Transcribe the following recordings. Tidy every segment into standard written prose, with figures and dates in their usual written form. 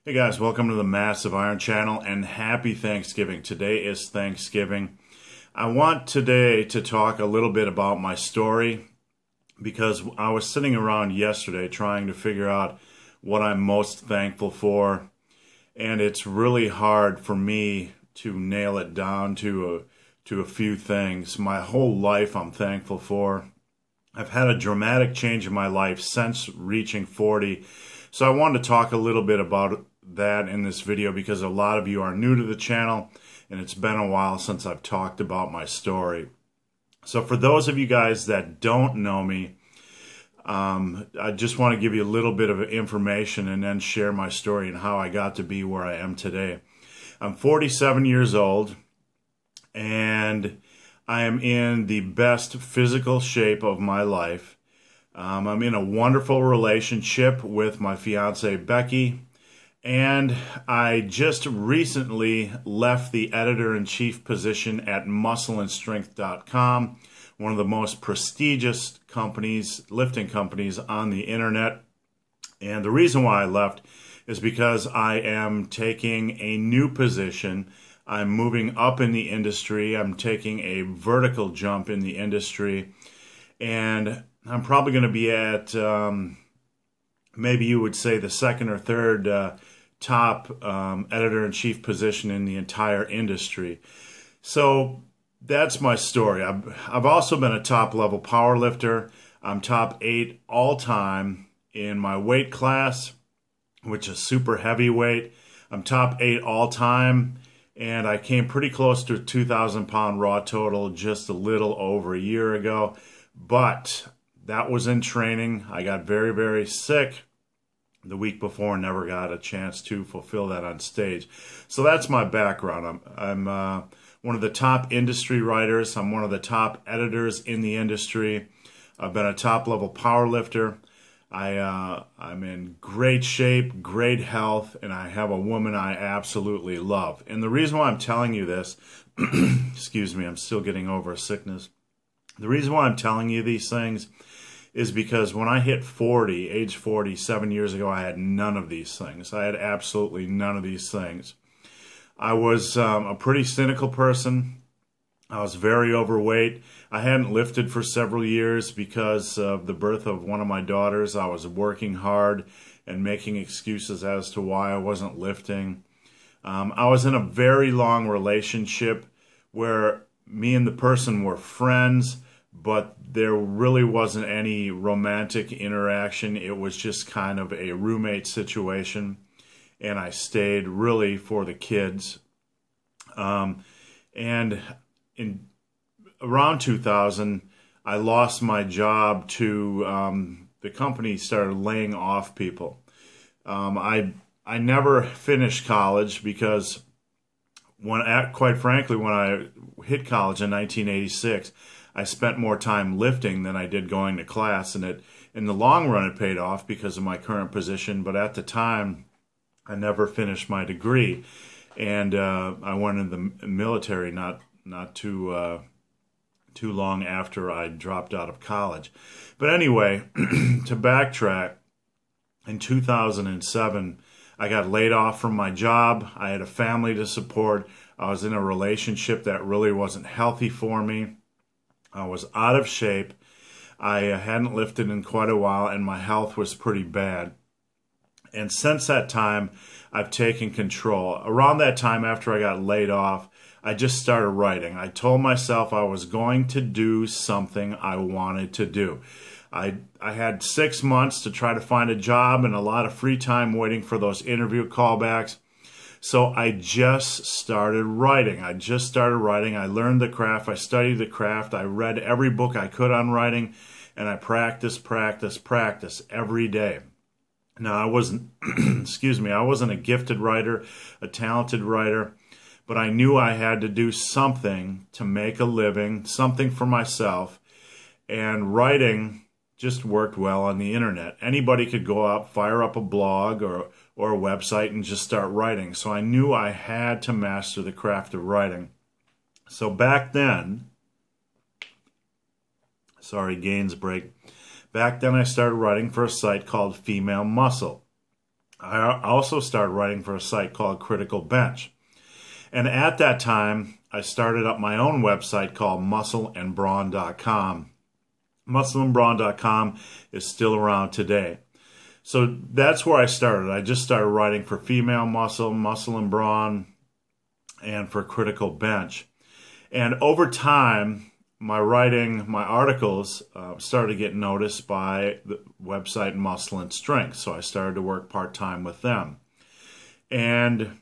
Hey guys, welcome to the Massive Iron Channel and happy Thanksgiving. Today is Thanksgiving. I want today to talk a little bit about my story because I was sitting around yesterday trying to figure out what I'm most thankful for, and it's really hard for me to nail it down to a few things. My whole life I'm thankful for. I've had a dramatic change in my life since reaching 40. So I wanted to talk a little bit about that in this video because a lot of you are new to the channel and it's been a while since I've talked about my story. So for those of you guys that don't know me, I just want to give you a little bit of information and then share my story and how I got to be where I am today. I'm 47 years old and I am in the best physical shape of my life. I'm in a wonderful relationship with my fiance Becky, and I just recently left the editor-in-chief position at muscleandstrength.com, one of the most prestigious companies, lifting companies on the internet. And the reason why I left is because I am taking a new position. I'm moving up in the industry. I'm taking a vertical jump in the industry. And I'm probably going to be at, maybe you would say, the second or third top editor-in-chief position in the entire industry. So that's my story. I've also been a top-level power lifter. I'm top 8 all-time in my weight class, which is super heavyweight. I'm top 8 all-time. And I came pretty close to a 2,000-pound raw total just a little over a year ago. But that was in training. I got very, very sick the week before and never got a chance to fulfill that on stage. So that's my background. I'm one of the top industry writers. I'm one of the top editors in the industry. I've been a top-level power lifter. I'm in great shape, great health, and I have a woman I absolutely love. And the reason why I'm telling you this, excuse me, I'm still getting over a sickness. The reason why I'm telling you these things is because when I hit 40, age 40, 7 years ago, I had none of these things. I had absolutely none of these things. I was a pretty cynical person. I was very overweight. I hadn't lifted for several years because of the birth of one of my daughters. I was working hard and making excuses as to why I wasn't lifting. I was in a very long relationship where me and the person were friends, but there really wasn't any romantic interaction. It was just kind of a roommate situation, and I stayed really for the kids. And in around 2000, I lost my job to the company started laying off people. I never finished college because quite frankly, when I hit college in 1986, I spent more time lifting than I did going to class, and in the long run it paid off because of my current position. But at the time, I never finished my degree, and I went in the military not too long after I dropped out of college. But anyway, to backtrack, in 2007, I got laid off from my job. I had a family to support. I was in a relationship that really wasn't healthy for me. I was out of shape. I hadn't lifted in quite a while, and my health was pretty bad. And since that time, I've taken control. Around that time, after I got laid off, I just started writing. I told myself I was going to do something I wanted to do. I had 6 months to try to find a job and a lot of free time waiting for those interview callbacks. So I just started writing. I learned the craft. I studied the craft. I read every book I could on writing, and I practiced every day. Now, I wasn't, excuse me, I wasn't a gifted writer, a talented writer, but I knew I had to do something to make a living, something for myself, and writing just worked well on the internet. Anybody could go up, fire up a blog or a website and just start writing. So I knew I had to master the craft of writing. So back then, sorry, gains break. Back then I started writing for a site called Female Muscle. I also started writing for a site called Critical Bench. And at that time, I started up my own website called muscleandbrawn.com. Muscleandbrawn.com is still around today. So that's where I started. I just started writing for Female Muscle, Muscle and Brawn, and for Critical Bench. And over time, my writing, my articles started to get noticed by the website Muscle and Strength. So I started to work part-time with them. And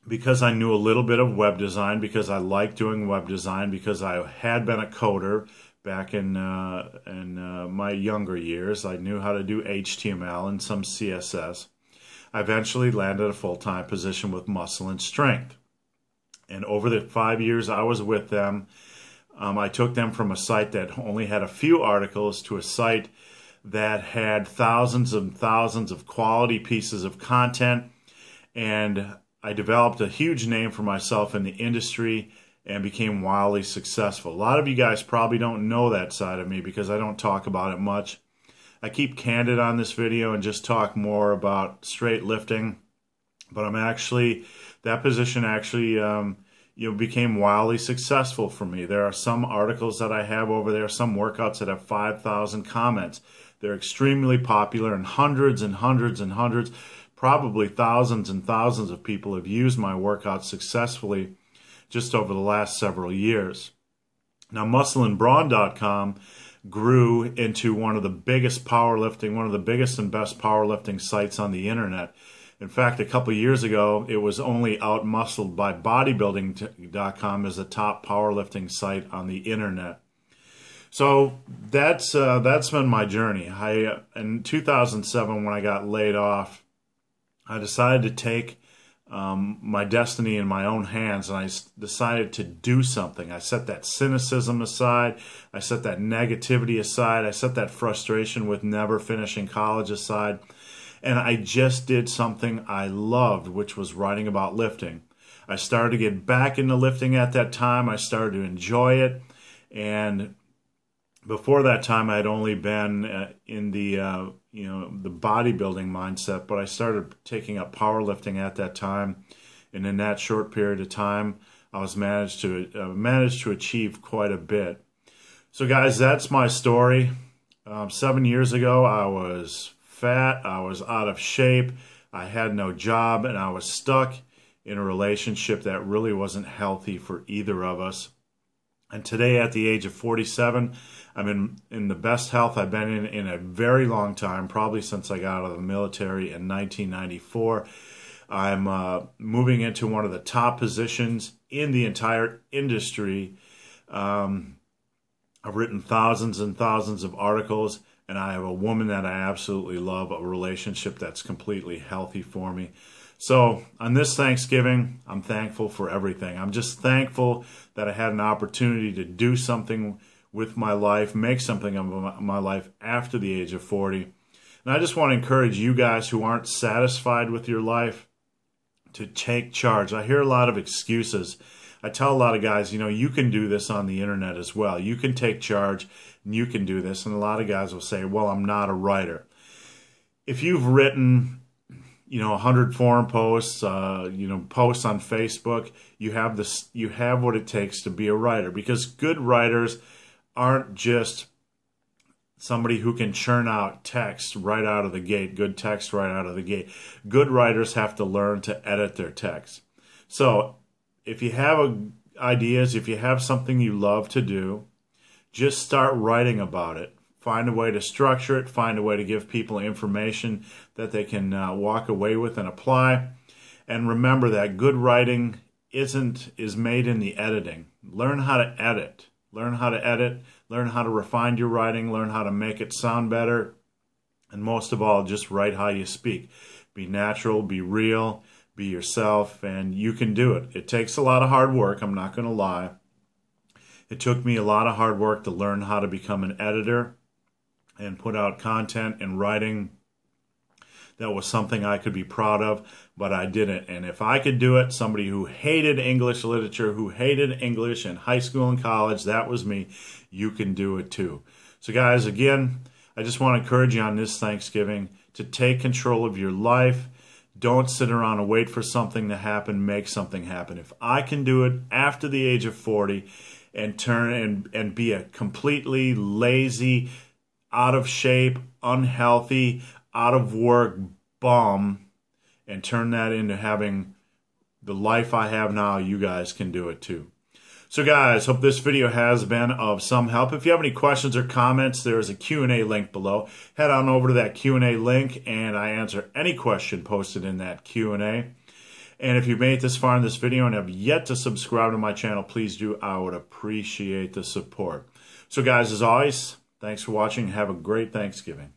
because I knew a little bit of web design, because I liked doing web design, because I had been a coder back in my younger years, I knew how to do HTML and some CSS. I eventually landed a full-time position with Muscle and Strength. And over the 5 years I was with them, I took them from a site that only had a few articles to a site that had thousands and thousands of quality pieces of content. And I developed a huge name for myself in the industry and became wildly successful. A lot of you guys probably don't know that side of me because I don't talk about it much. I keep candid on this video and just talk more about straight lifting. But I'm actually, that position actually became wildly successful for me. There are some articles that I have over there, some workouts that have 5,000 comments. They're extremely popular, and hundreds and hundreds and hundreds, probably thousands and thousands of people have used my workouts successfully just over the last several years. Now, muscleandbrawn.com grew into one of the biggest powerlifting, one of the biggest and best powerlifting sites on the internet. In fact, a couple of years ago, it was only outmuscled by bodybuilding.com as the top powerlifting site on the internet. So that's been my journey. In 2007, when I got laid off, I decided to take my destiny in my own hands, and I decided to do something. I set that cynicism aside. I set that negativity aside. I set that frustration with never finishing college aside. And I just did something I loved, which was writing about lifting. I started to get back into lifting at that time. I started to enjoy it. And before that time, I'd only been in the the bodybuilding mindset, but I started taking up powerlifting at that time. And in that short period of time, I was managed to achieve quite a bit. So guys, that's my story. 7 years ago, I was fat, I was out of shape, I had no job, and I was stuck in a relationship that really wasn't healthy for either of us. And today, at the age of 47, I'm in the best health I've been in a very long time, probably since I got out of the military in 1994. I'm moving into one of the top positions in the entire industry. I've written thousands and thousands of articles, and I have a woman that I absolutely love, a relationship that's completely healthy for me. So on this Thanksgiving, I'm thankful for everything. I'm just thankful that I had an opportunity to do something with my life, make something of my life after the age of 40. And I just want to encourage you guys who aren't satisfied with your life to take charge. I hear a lot of excuses. I tell a lot of guys, you can do this on the internet as well. You can take charge and you can do this. And a lot of guys will say, well, I'm not a writer. If you've written 100 forum posts, posts on Facebook, you have what it takes to be a writer, because good writers aren't just somebody who can churn out text right out of the gate, good text right out of the gate. Good writers have to learn to edit their text. So if you have ideas, if you have something you love to do, just start writing about it. Find a way to structure it. Find a way to give people information that they can walk away with and apply. And remember that good writing is made in the editing. Learn how to edit. Learn how to edit. Learn how to refine your writing. Learn how to make it sound better. And most of all, just write how you speak. Be natural. Be real. Be yourself. And you can do it. It takes a lot of hard work. I'm not going to lie. It took me a lot of hard work to learn how to become an editor and put out content and writing that was something I could be proud of, but I didn't. And if I could do it, somebody who hated English literature, who hated English in high school and college, that was me. You can do it too. So guys, again, I just want to encourage you on this Thanksgiving to take control of your life. Don't sit around and wait for something to happen. Make something happen. If I can do it after the age of 40 and turn and be a completely lazy, out of shape, unhealthy, out of work bum and turn that into having the life I have now, you guys can do it too. So guys, hope this video has been of some help. If you have any questions or comments, there is a Q&A link below. Head on over to that Q&A link and I answer any question posted in that Q&A. And if you've made it this far in this video and have yet to subscribe to my channel, please do. I would appreciate the support. So guys, as always, thanks for watching. Have a great Thanksgiving.